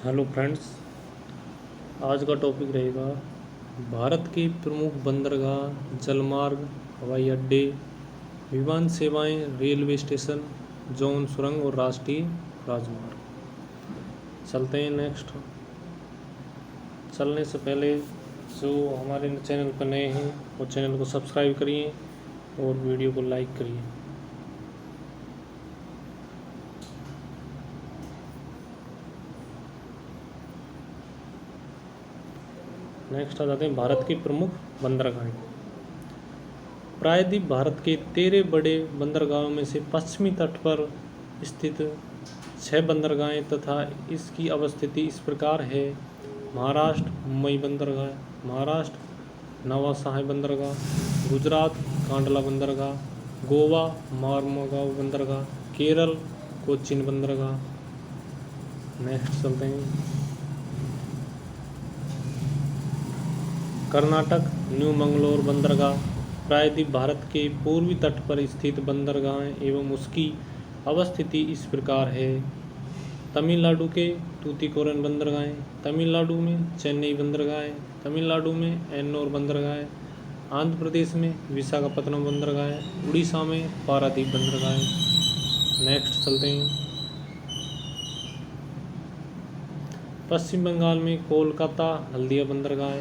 Hello friends, आज का topic रहेगा भारत के प्रमुख बंदरगाह, जलमार्ग, हवाई अड्डे, विमान सेवाएं, रेलवे स्टेशन, जौन सुरंग और राष्ट्रीय राजमार्ग। चलते हैं नेक्स्ट। चलने से पहले जो हमारे चैनल पर नए हैं वो चैनल को सब्सक्राइब करिए और वीडियो को लाइक करिए। नेक्स्ट आ जाते हैं भारत के प्रमुख बंदरगाहें। प्रायद्वीप भारत के 13 बड़े बंदरगाहों में से पश्चिमी तट पर स्थित 6 बंदरगाहें तथा इसकी अवस्थिति इस प्रकार है। महाराष्ट्र मुंबई बंदरगाह, महाराष्ट्र नवासाहाय बंदरगाह, गुजरात कांडला बंदरगाह, गोवा मार्मुगाव बंदरगाह, केरल कोचीन बंदरगाह। नेक्स्ट चलते हैं। कर्नाटक न्यू मंगलोर बंदरगाह प्रायद्वीप भारत के पूर्वी तट पर स्थित बंदरगाह एवं उसकी अवस्थिति इस प्रकार है। तमिलनाडु के तूतीकोरन बंदरगाह, तमिलनाडु में चेन्नई बंदरगाह, तमिलनाडु में एन्नोर बंदरगाह, आंध्र प्रदेश में विशाखापत्तनम बंदरगाह, उड़ीसा में पारादीप बंदरगाह। नेक्स्ट चलते हैं। पश्चिम बंगाल में कोलकाता हल्दिया बंदरगाह,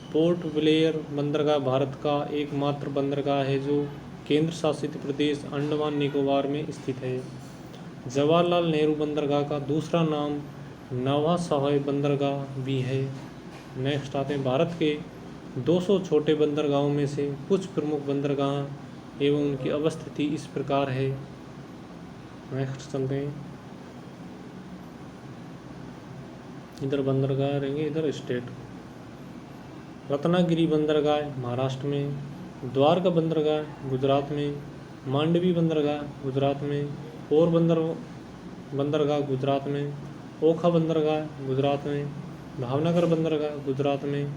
पोर्ट ब्लेयर बंदरगाह भारत का एकमात्र बंदरगाह है जो केंद्र शासित प्रदेश अंडमान निकोबार में स्थित है। जवाहरलाल नेहरू बंदरगाह का दूसरा नाम नवा सहाय बंदरगाह भी है। नेक्स्ट आते हैं। भारत के 200 छोटे बंदरगाहों में से कुछ प्रमुख बंदरगाह एवं उनकी अवस्थिति इस प्रकार है। नेक्स्ट चलते हैं। इधर बंदरगाह रहेंगे, इधर स्टेट। रत्नागिरी बंदरगाह महाराष्ट्र में, द्वारका बंदरगाह गुजरात में, मांडवी बंदरगाह गुजरात में, पोरबंदर बंदरगाह गुजरात में, ओखा बंदरगाह गुजरात में, भावनगर बंदरगाह गुजरात में,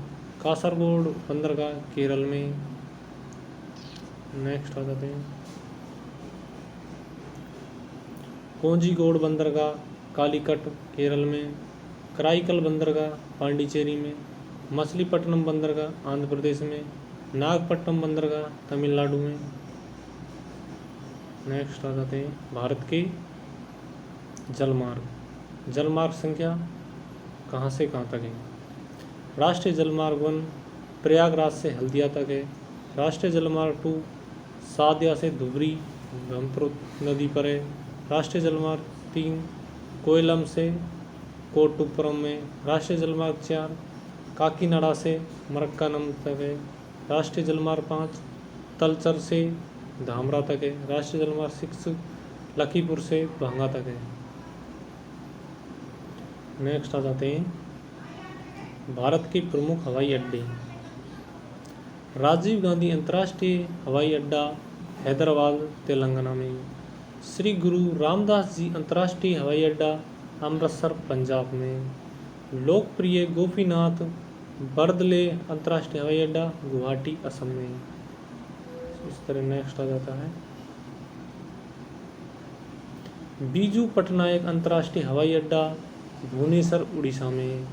कासरगोड बंदरगाह केरल में। नेक्स्ट आ जाते हैं। कोझिकोड बंदरगाह कालीकट केरल में, कराईकल बंदरगाह पांडिचेरी में, मछलीपट्टनम बंदरगाह आंध्र प्रदेश में, नागपट्टनम बंदरगाह तमिलनाडु में। नेक्स्ट आ जाते हैं। भारत के जलमार्ग। जलमार्ग संख्या कहाँ से कहाँ तक है? राष्ट्रीय जलमार्ग 1 प्रयागराज से हल्दिया तक है। राष्ट्रीय जलमार्ग 2 सादिया से धुबरी ब्रह्मपुत्र नदी पर है। राष्ट्रीय जलमार्ग 3 कोयलम से कोट्टुपुरम में। राष्ट्रीय जलमार्ग 4 काकीनाडा से मरक्कानम तक है। राष्ट्रीय जलमार्ग 5 तलचर से धामरा तक है। राष्ट्रीय जलमार्ग 6 लखीपुर से भांगा तक है। नेक्स्ट आ जाते हैं। भारत के प्रमुख हवाई अड्डे। राजीव गांधी अंतर्राष्ट्रीय हवाई अड्डा हैदराबाद तेलंगाना में। श्री गुरु रामदास जी अंतर्राष्ट्रीय हवाई अड्डा अमृतसर पंजाब में। लोकप्रिय गोपीनाथ बरदले अंतर्राष्ट्रीय हवाई अड्डा गुवाहाटी असम में। इस तरह नेक्स्ट आ जाता है। बीजू पटनायक अंतर्राष्ट्रीय हवाई अड्डा भुवनेश्वर उड़ीसा में।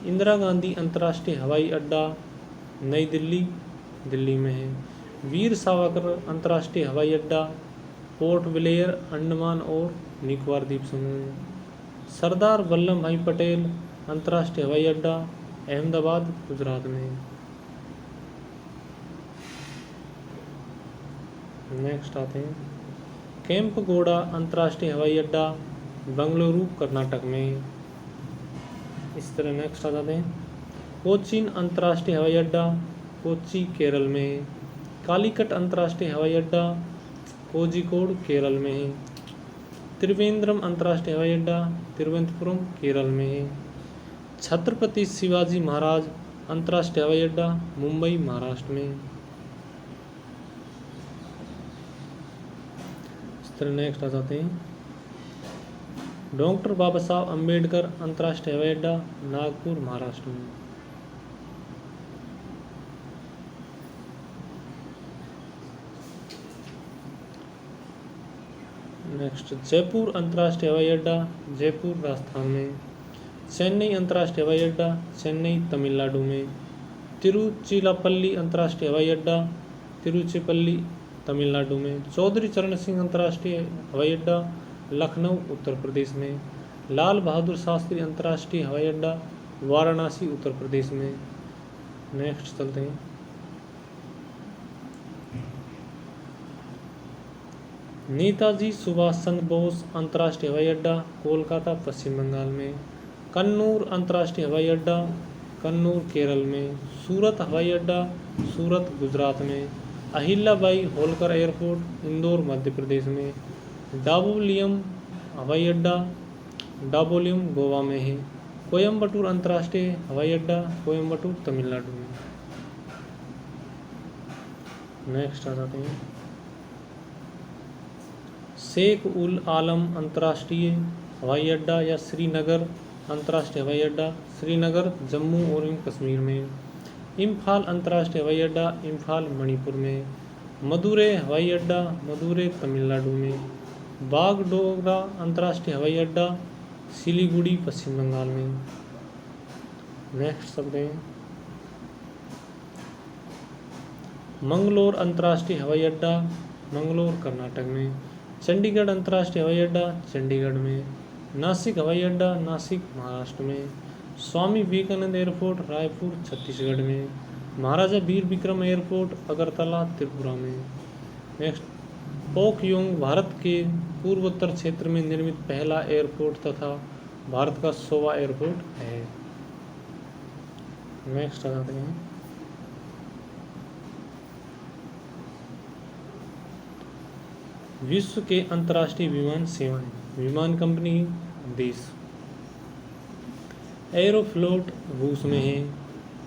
इंदिरा गांधी अंतर्राष्ट्रीय हवाई अड्डा नई दिल्ली दिल्ली में है। वीर सावरकर अंतर्राष्ट्रीय हवाई अड्डा पोर्ट ब्लेयर अंडमान और निकोबार द्वीप समूह में। सरदार वल्लभ भाई पटेल अंतर्राष्ट्रीय हवाई अड्डा अहमदाबाद गुजरात में। नेक्स्ट आते हैं। केम्पगोड़ा अंतर्राष्ट्रीय हवाई अड्डा बेंगलुरु कर्नाटक में। इस तरह नेक्स्ट आ जाते हैं। कोचीन अंतर्राष्ट्रीय हवाई अड्डा कोच्चि केरल में। कालीकट अंतर्राष्ट्रीय हवाई अड्डा कोझिकोड केरल में है। त्रिवेंद्रम अंतर्राष्ट्रीय हवाई अड्डा तिरुवनंतपुरम केरल में है। छत्रपति शिवाजी महाराज अंतर्राष्ट्रीय हवाई अड्डा मुंबई महाराष्ट्र में। इस तरह नेक्स्ट आ जाते हैं। डॉक्टर बाबा साहब अम्बेडकर अंतर्राष्ट्रीय हवाई अड्डा नागपुर महाराष्ट्र में। नेक्स्ट जयपुर अंतर्राष्ट्रीय हवाई अड्डा जयपुर राजस्थान में। चेन्नई अंतर्राष्ट्रीय हवाई अड्डा चेन्नई तमिलनाडु में। तिरुचिरापल्ली अंतर्राष्ट्रीय हवाई अड्डा तिरुचिरापल्ली तमिलनाडु में। चौधरी चरण सिंह अंतर्राष्ट्रीय हवाई अड्डा लखनऊ उत्तर प्रदेश में। लाल बहादुर शास्त्री अंतर्राष्ट्रीय हवाई अड्डा वाराणसी उत्तर प्रदेश में। नेक्स्ट चलते हैं। नेताजी सुभाष चंद्र बोस अंतर्राष्ट्रीय हवाई अड्डा कोलकाता पश्चिम बंगाल में। कन्नूर अंतर्राष्ट्रीय हवाई अड्डा कन्नूर केरल में। सूरत हवाई अड्डा सूरत गुजरात में। अहिल्याबाई होलकर एयरपोर्ट इंदौर मध्य प्रदेश में। डाबोलियम हवाई अड्डा डाबोलियम गोवा में है। कोयम्बटूर अंतर्राष्ट्रीय हवाई अड्डा कोयम्बटूर तमिलनाडु में। नेक्स्ट आ जाते हैं। शेख उल आलम अंतर्राष्ट्रीय हवाई अड्डा या श्रीनगर अंतर्राष्ट्रीय हवाई अड्डा श्रीनगर जम्मू और कश्मीर में। इम्फाल अंतर्राष्ट्रीय हवाई अड्डा इम्फाल मणिपुर में। मदुरै हवाई अड्डा मदुरै तमिलनाडु में। बागडोगरा अंतर्राष्ट्रीय हवाई अड्डा सिलीगुड़ी पश्चिम बंगाल में। नेक्स्ट शब्द है मंगलोर अंतर्राष्ट्रीय हवाई अड्डा मंगलोर कर्नाटक में। चंडीगढ़ अंतर्राष्ट्रीय हवाई अड्डा चंडीगढ़ में। नासिक हवाई अड्डा नासिक महाराष्ट्र में। स्वामी विवेकानंद एयरपोर्ट रायपुर छत्तीसगढ़ में। महाराजा वीर विक्रम एयरपोर्ट अगरतला त्रिपुरा में। नेक्स्ट पोखयोंग भारत के पूर्वोत्तर क्षेत्र में निर्मित पहला एयरपोर्ट तथा भारत का 100वां एयरपोर्ट है। नेक्स्ट आ जाते हैं। विश्व के अंतर्राष्ट्रीय विमान सेवाएं विमान कंपनी देश। एरोफ्लोट रूस में है।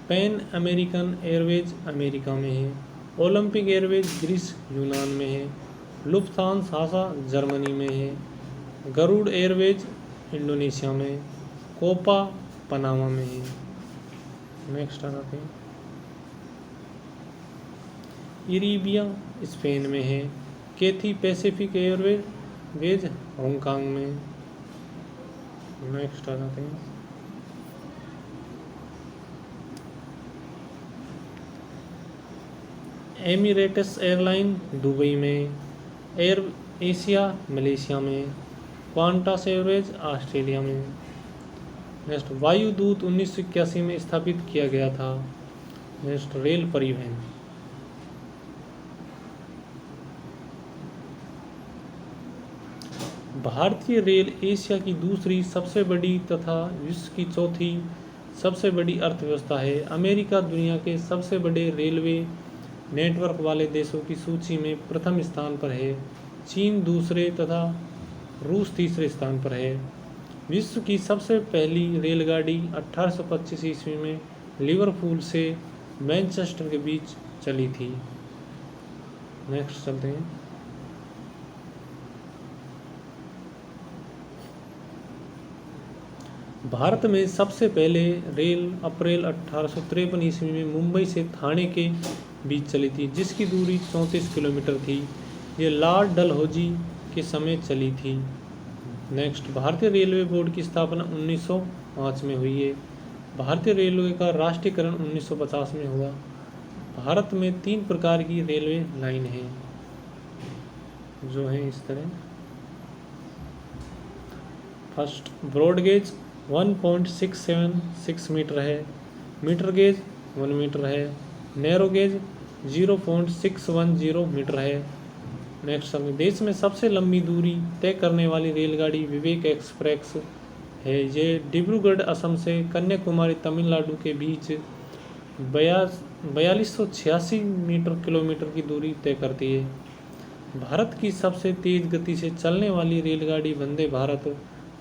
पैन अमेरिकन एयरवेज अमेरिका में है। ओलंपिक एयरवेज ग्रीस यूनान में है। लुफ्थांसा जर्मनी में है। गरुड़ एयरवेज इंडोनेशिया में। कोपा पनामा में है। नेक्स्ट आ जाते हैं। इरीबिया स्पेन में है। कैथी पैसिफिक एयरवेज हांगकांग में। नेक्स्ट आ जाते हैं। एमिरेट्स एयरलाइन दुबई में। एयर एशिया मलेशिया में। क्वांटास एयरवेज ऑस्ट्रेलिया में। नेक्स्ट वायुदूत 1981 में स्थापित किया गया था। नेक्स्ट रेल परिवहन। भारतीय रेल एशिया की दूसरी सबसे बड़ी तथा विश्व की चौथी सबसे बड़ी अर्थव्यवस्था है। अमेरिका दुनिया के सबसे बड़े रेलवे नेटवर्क वाले देशों की सूची में प्रथम स्थान पर है। चीन दूसरे तथा रूस तीसरे स्थान पर है। विश्व की सबसे पहली रेलगाड़ी 1825 ईस्वी में लिवरपूल से मैनचेस्टर के बीच चली थी। नेक्स्ट चलते हैं। भारत में सबसे पहले रेल अप्रैल 1853 ईस्वी में मुंबई से ठाणे के बीच चली थी, जिसकी दूरी 34 किलोमीटर थी। ये लॉर्ड डलहौजी के समय चली थी। नेक्स्ट भारतीय रेलवे बोर्ड की स्थापना 1905 में हुई है। भारतीय रेलवे का राष्ट्रीयकरण 1950 में हुआ। भारत में 3 प्रकार की रेलवे लाइन है जो है इस तरह। फर्स्ट ब्रॉड गेज 1.676 मीटर है। मीटर गेज 1 मीटर है। नैरो गेज 0.610 मीटर है। नेक्स्ट समय देश में सबसे लंबी दूरी तय करने वाली रेलगाड़ी विवेक एक्सप्रेस है। ये डिब्रूगढ़ असम से कन्याकुमारी तमिलनाडु के बीच 4286 किलोमीटर की दूरी तय करती है। भारत की सबसे तेज गति से चलने वाली रेलगाड़ी वंदे भारत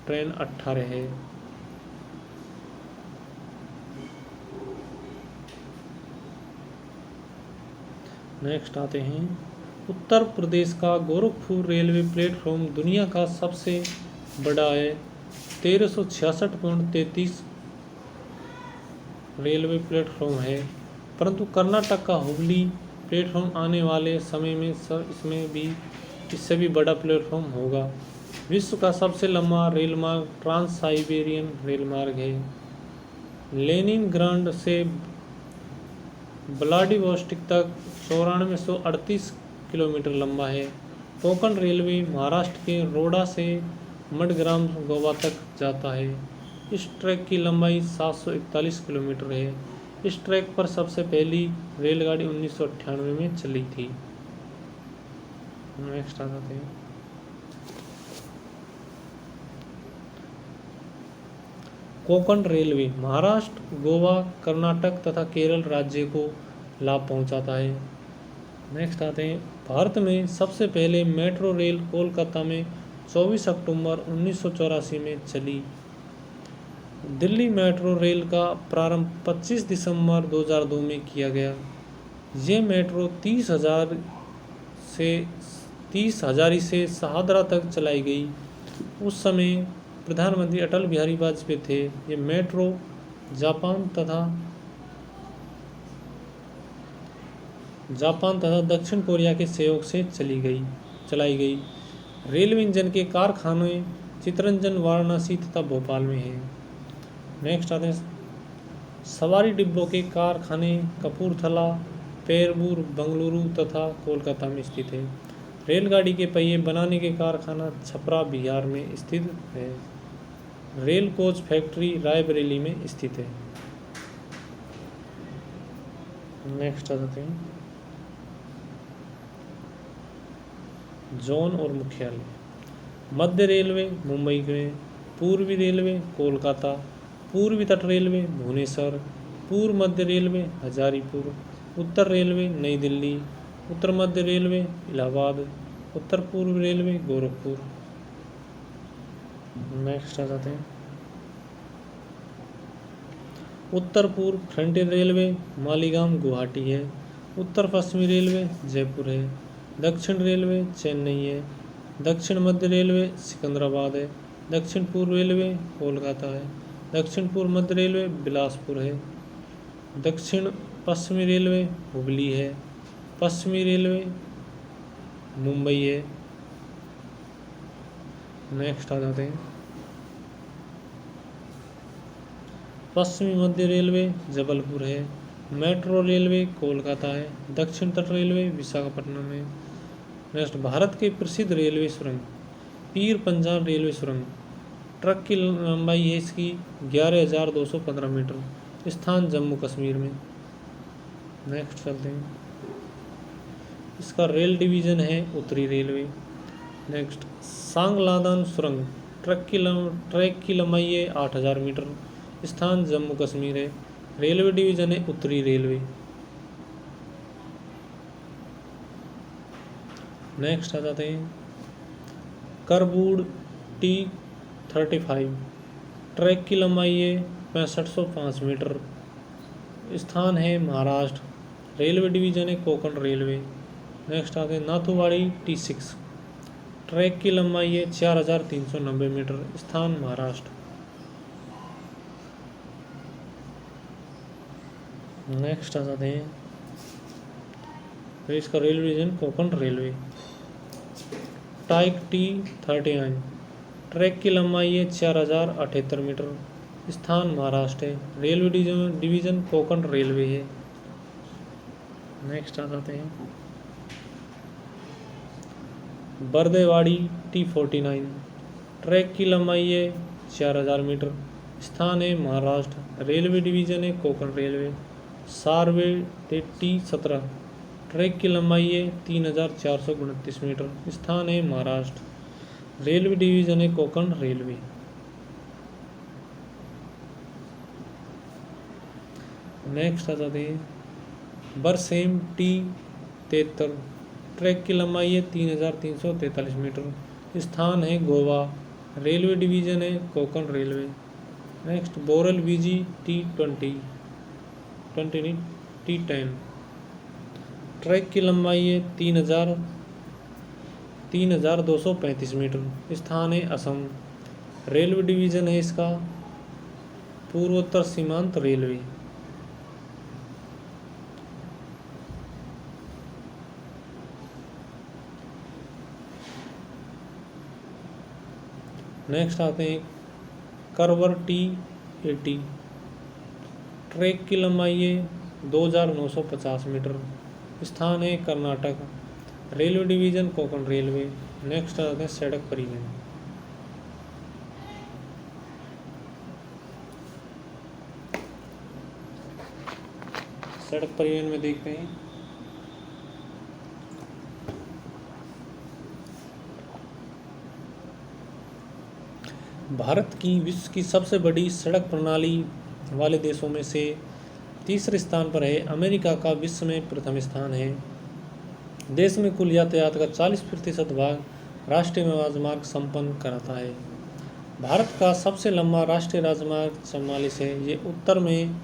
ट्रेन 18 है। नेक्स्ट आते हैं। उत्तर प्रदेश का गोरखपुर रेलवे प्लेटफॉर्म दुनिया का सबसे बड़ा है। 1366.33 रेलवे प्लेटफॉर्म है, परंतु कर्नाटक का हुबली प्लेटफॉर्म आने वाले समय में इससे भी बड़ा प्लेटफॉर्म होगा। विश्व का सबसे लंबा रेल मार्ग ट्रांस साइबेरियन रेल मार्ग है। लेनिनग्राड से व्लादिवोस्टोक तक 9438 किलोमीटर लंबा है। कोंकण रेलवे महाराष्ट्र के रोड़ा से मडग्राम गोवा तक जाता है। इस ट्रैक की लंबाई 741 किलोमीटर है। इस ट्रैक पर सबसे पहली रेलगाड़ी 1998 में चली थी। नेक्स्ट आ जाते हैं। कोंकण रेलवे महाराष्ट्र, गोवा, कर्नाटक तथा केरल राज्य को लाभ पहुंचाता है। नेक्स्ट आते हैं। भारत में सबसे पहले मेट्रो रेल कोलकाता में 24 अक्टूबर 1984 में चली। दिल्ली मेट्रो रेल का प्रारंभ 25 दिसंबर 2002 में किया गया। ये मेट्रो 30,000 से शाहदरा तक चलाई गई। उस समय प्रधानमंत्री अटल बिहारी वाजपेयी थे। ये मेट्रो जापान तथा दक्षिण कोरिया के सहयोग से चलाई गई। रेलवे इंजन के कारखाने चितरंजन, वाराणसी तथा भोपाल में हैं। नेक्स्ट आते हैं। सवारी डिब्बों के कारखाने कपूरथला, पेरबूर, बंगलुरु तथा कोलकाता में स्थित है। रेलगाड़ी के पहिए बनाने के कारखाना छपरा, बिहार में स्थित है। रेल कोच फैक्ट्री रायबरेली में स्थित है। नेक्स्ट आ जाते हैं। जोन और मुख्यालय। मध्य रेलवे मुंबई में, पूर्वी रेलवे कोलकाता, पूर्वी तट रेलवे भुवनेश्वर, पूर्व मध्य रेलवे हजारीपुर, उत्तर रेलवे नई दिल्ली, उत्तर मध्य रेलवे इलाहाबाद, उत्तर पूर्व रेलवे गोरखपुर। नेक्स्ट आ जाते हैं। उत्तर पूर्व फ्रंटियर रेलवे मालीगांव गुवाहाटी है। उत्तर पश्चिमी रेलवे जयपुर है। दक्षिण रेलवे चेन्नई है। दक्षिण मध्य रेलवे सिकंदराबाद है। दक्षिण पूर्व रेलवे कोलकाता है। दक्षिण पूर्व मध्य रेलवे बिलासपुर है। दक्षिण पश्चिमी रेलवे हुबली है। पश्चिमी रेलवे मुंबई है। नेक्स्ट आ जाते हैं। पश्चिमी मध्य रेलवे जबलपुर है। मेट्रो रेलवे कोलकाता है। दक्षिण तट रेलवे विशाखापट्टनम है। नेक्स्ट, भारत के प्रसिद्ध रेलवे सुरंग पीर पंजाल रेलवे सुरंग। ट्रक की लंबाई है इसकी 11,215 मीटर। स्थान जम्मू कश्मीर में। नेक्स्ट चलते हैं। इसका रेल डिवीज़न है उत्तरी रेलवे। नेक्स्ट, सांगलादान सुरंग। ट्रैक की लंबाई है 8,000 मीटर। स्थान जम्मू कश्मीर है। रेलवे डिवीज़न है उत्तरी रेलवे। नेक्स्ट आ जाते हैं। करबूड T35। ट्रैक की लंबाई है 6505 मीटर। स्थान है महाराष्ट्र। रेलवे डिवीज़न है कोंकण रेलवे। नेक्स्ट आते हैं। नाथुवाड़ी T6। ट्रैक की लंबाई है 4,390 मीटर। स्थान महाराष्ट्र। नेक्स्ट आ जाते हैं। तो इसका रेलवे डिवीजन कोंकण रेलवे। टाइक T39। ट्रैक की लंबाई है 4,078 मीटर। स्थान महाराष्ट्र है। रेलवे डिवीजन कोंकण रेलवे है। नेक्स्ट आ जाते हैं। बरदेवाड़ी T49। ट्रैक की लंबाई है 4,000 मीटर। स्थान है महाराष्ट्र। रेलवे डिवीजन है कोंकण रेलवे। सारवे T17। ट्रैक की लंबाई है 3,429 मीटर। स्थान है महाराष्ट्र। रेलवे डिवीजन है कोंकण रेलवे। नेक्स्ट आ जाते हैं। बरसेम T73। ट्रैक की लंबाई है 3,343 मीटर। स्थान है गोवा। रेलवे डिवीजन है Konkan railway. Next, Boral VG T10। Track की लंबाई है 3,235 मीटर। स्थान है असम। रेलवे डिवीजन है इसका पूर्वोत्तर सीमांत रेलवे। नेक्स्ट आते हैं करवर T80, ट्रैक की लंबाई है 2950 मीटर, स्थान है Karnataka, railway division Konkan railway. Next आते हैं सड़क परिवहन। सड़क परिवहन में देखते हैं भारत की विश्व की सबसे बड़ी सड़क प्रणाली वाले देशों में से तीसरे स्थान पर है। अमेरिका का विश्व में प्रथम स्थान है। देश में कुल यातायात का 40% भाग राष्ट्रीय राजमार्ग संपन्न कराता है। भारत का सबसे लंबा राष्ट्रीय राजमार्ग 44 है। ये उत्तर में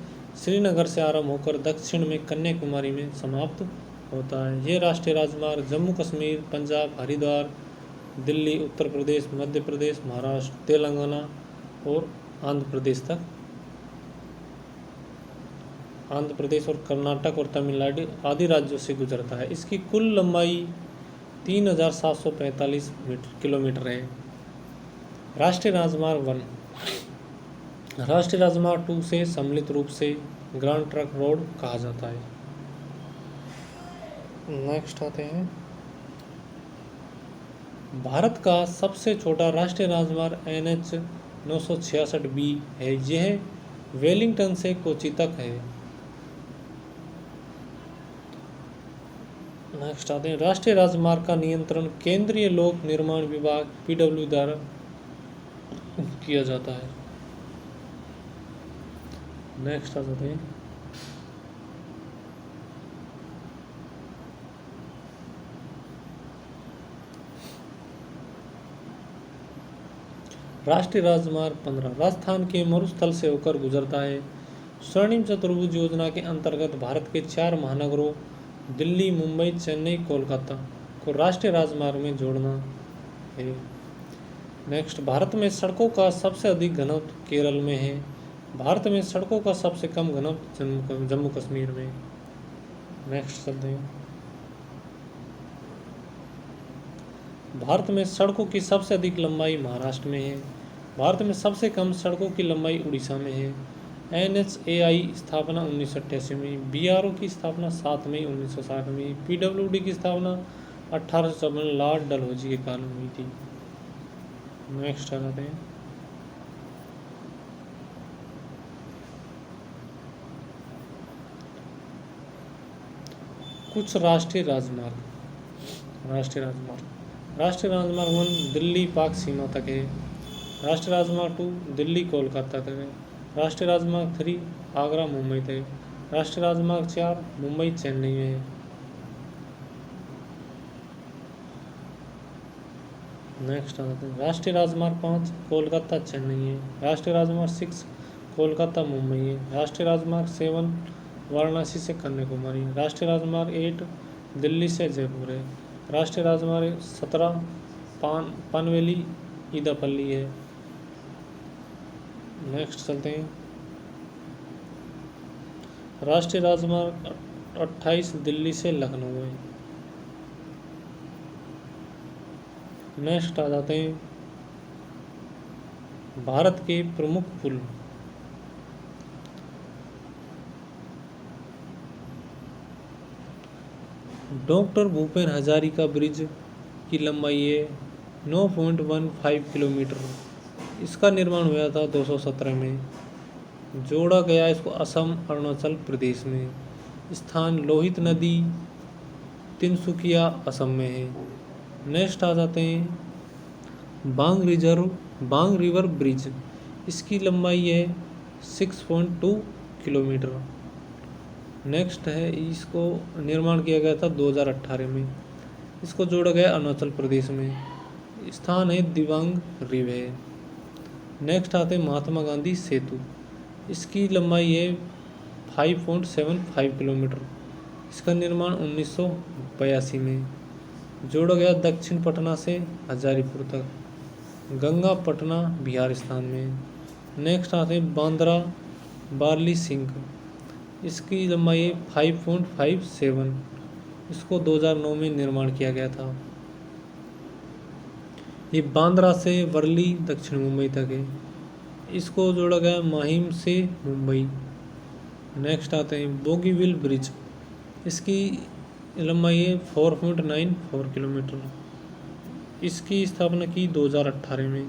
श्रीनगर से आरंभ होकर दक्षिण में कन्याकुमारी में समाप्त होता है। ये राष्ट्रीय राजमार्ग जम्मू कश्मीर, पंजाब, हरिद्वार, दिल्ली, उत्तर प्रदेश, मध्य प्रदेश, महाराष्ट्र, तेलंगाना और आंध्र प्रदेश और कर्नाटक और तमिलनाडु आदि राज्यों से गुजरता है। इसकी कुल लंबाई 3745 किलोमीटर है। राष्ट्रीय राजमार्ग 1 राष्ट्रीय राजमार्ग 2 से सम्मिलित रूप से ग्रांड ट्रंक रोड कहा जाता है। नेक्स्ट आते हैं भारत का सबसे छोटा राष्ट्रीय राजमार्ग NH 966B है। यह वेलिंगटन से कोच्चि तक है। नेक्स्ट आते हैं राष्ट्रीय राजमार्ग का नियंत्रण केंद्रीय लोक निर्माण विभाग PW द्वारा किया जाता है। नेक्स्ट आ जाते हैं राष्ट्रीय राजमार्ग 15 राजस्थान के मरुस्थल से होकर गुजरता है। स्वर्णिम चतुर्भुज योजना के अंतर्गत भारत के 4 महानगरों दिल्ली, मुंबई, चेन्नई, कोलकाता को राष्ट्रीय राजमार्ग में जोड़ना है। नेक्स्ट भारत में सड़कों का सबसे अधिक घनत्व केरल में है। भारत में सड़कों का सबसे कम घनत्व जम्मू कश्मीर में। नेक्स्ट चलते हैं भारत में सड़कों की सबसे अधिक लंबाई महाराष्ट्र में है। भारत में सबसे कम सड़कों की लंबाई उड़ीसा में है। NHAI स्थापना 1988 में, BRO की स्थापना 7 मई 1960 में, PWD की स्थापना 1854 लॉर्ड डलहौजी के काल में हुई थी। नेक्स्ट आ जाते हैं कुछ राष्ट्रीय राजमार्ग। राष्ट्रीय राजमार्ग 1 दिल्ली पाक सीमा तक है। राष्ट्रीय राजमार्ग 2 दिल्ली कोलकाता तक है। राष्ट्रीय राजमार्ग 3 आगरा मुंबई तक। राष्ट्रीय राजमार्ग 4 मुंबई चेन्नई में है। नेक्स्ट आते हैं राष्ट्रीय राजमार्ग 5 कोलकाता चेन्नई है। राष्ट्रीय राजमार्ग 6 कोलकाता मुंबई है। राष्ट्रीय राजमार्ग 7 वाराणसी से कन्याकुमारी। राष्ट्रीय राजमार्ग 8 दिल्ली से जयपुर है। राष्ट्रीय राजमार्ग 17 पनवेली ईदापल्ली है। नेक्स्ट चलते हैं राष्ट्रीय राजमार्ग 28 दिल्ली से लखनऊ है। नेक्स्ट आ जाते हैं भारत के प्रमुख पुल। डॉक्टर भूपेन हजारिका ब्रिज की लंबाई है 9.15 किलोमीटर। इसका निर्माण हुआ था 217 में। जोड़ा गया इसको असम अरुणाचल प्रदेश में। स्थान लोहित नदी तिनसुकिया असम में है। नेक्स्ट आ जाते हैं बांग रिवर ब्रिज। इसकी लंबाई है 6.2 किलोमीटर। नेक्स्ट है इसको निर्माण किया गया था 2018 में। इसको जोड़ा गया अरुणाचल प्रदेश में। स्थान है दिबांग रिवे। नेक्स्ट आते हैं महात्मा गांधी सेतु। इसकी लंबाई है 5.75 किलोमीटर। इसका निर्माण 1982 में। जोड़ा गया दक्षिण पटना से हजारीपुर तक। गंगा पटना बिहार स्थान में। नेक्स्ट आते हैं बांद्रा बारली सिंह। इसकी लंबाई है 5.57। इसको 2009 में निर्माण किया गया था। ये बांद्रा से वर्ली दक्षिण मुंबई तक है। इसको जोड़ा गया माहिम से मुंबई। नेक्स्ट आते हैं बोगीबिल ब्रिज। इसकी लंबाई है 4.94 किलोमीटर। इसकी स्थापना की 2018 में।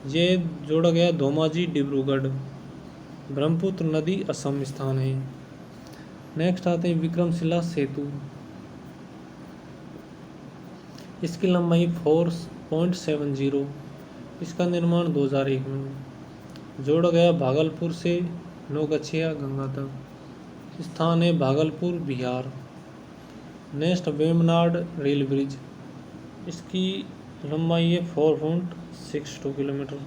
ये जोड़ा गया धोमाजी डिब्रूगढ़, ब्रह्मपुत्र नदी असम स्थान है। नेक्स्ट आते हैं विक्रमशिला सेतु। इसकी लंबाई 4.70। इसका निर्माण 2001 में। जोड़ा गया भागलपुर से नौगछिया गंगा तक। स्थान है Bhagalpur Bihar. Next Vembanad rail bridge. इसकी लंबाई है 4.62 किलोमीटर।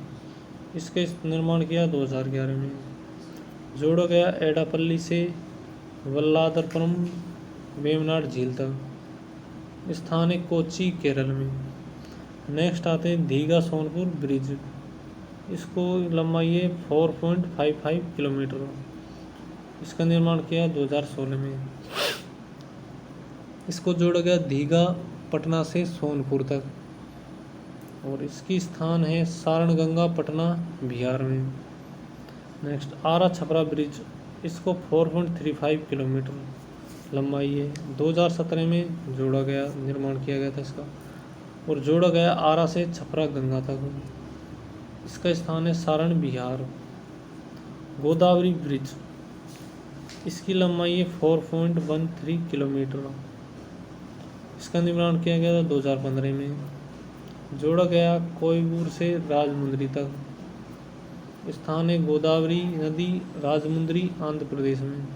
इसके निर्माण किया 2011 में। जोड़ा गया एडापल्ली से वल्लादरपुरम वेम्बनाड झील तक। स्थान है कोच्चि केरल में। नेक्स्ट आते हैं दीघा सोनपुर ब्रिज। इसको लंबाई है 4.55 किलोमीटर। इसका निर्माण किया 2016 में। इसको जोड़ा गया दीघा पटना से सोनपुर तक और इसकी स्थान है सारणगंगा पटना बिहार में। नेक्स्ट आरा छपरा ब्रिज। इसको 4.35 किलोमीटर लंबाई है। 2017 में जोड़ा गया, निर्माण किया गया था इसका और जोड़ा गया आरा से छपरा गंगा तक। इसका स्थान है सारण बिहार। गोदावरी ब्रिज। इसकी लंबाई है 4.13 किलोमीटर। इसका निर्माण किया गया था 2015 में। जोड़ा गया कोयबूर से राजमुंद्री तक। स्थान है गोदावरी नदी राजमुंद्री आंध्र प्रदेश में।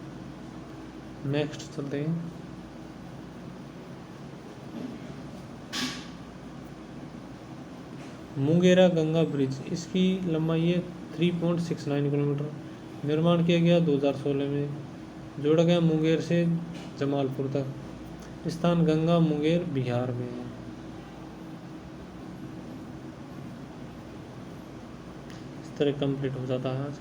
नेक्स्ट चलते हैं मुंगेरा गंगा ब्रिज। इसकी लंबाई है 3.69 किलोमीटर। निर्माण किया गया 2016 में। जोड़ा गया मुंगेर से जमालपुर तक। स्थान गंगा मुंगेर बिहार में है। इस तरह कंप्लीट हो जाता है आज।